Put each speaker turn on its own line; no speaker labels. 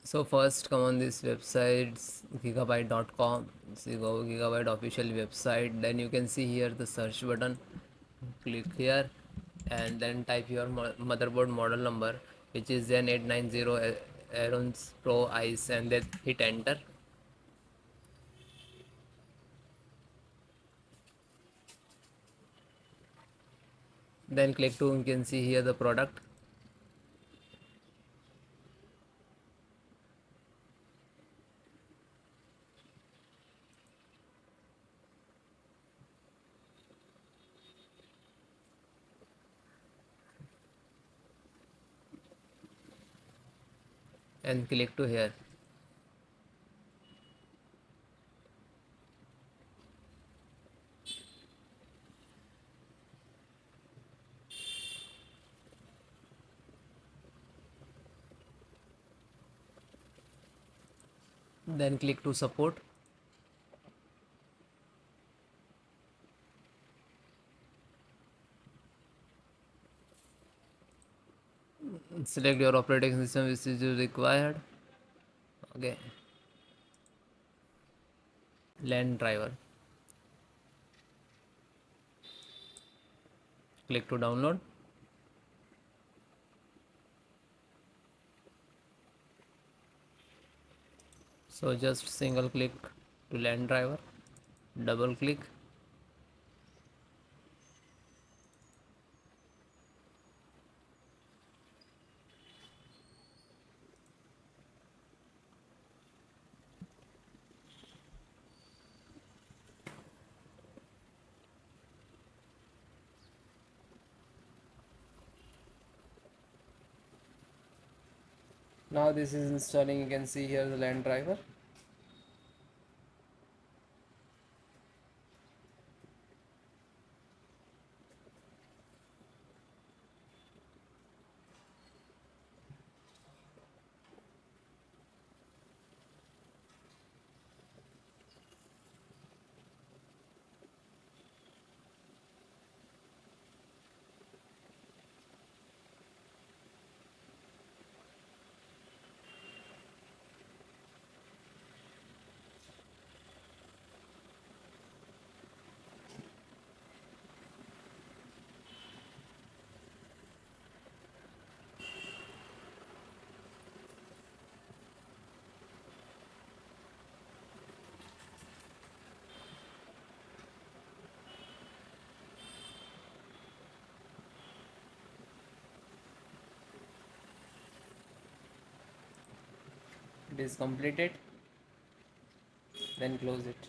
So first come on this website gigabyte.com. So you go Gigabyte official website, then you can see here the search button. Click here and then type your motherboard model number, which is Z890 AORUS Pro Ice, and then hit enter. Then click to, you can see here the product. And click to here. Then click to support. Select your operating system which is required. Okay, LAN driver. Click to download. So just single click to LAN driver, double click. Now this is installing. You can see here the LAN driver. It is completed. Then close it.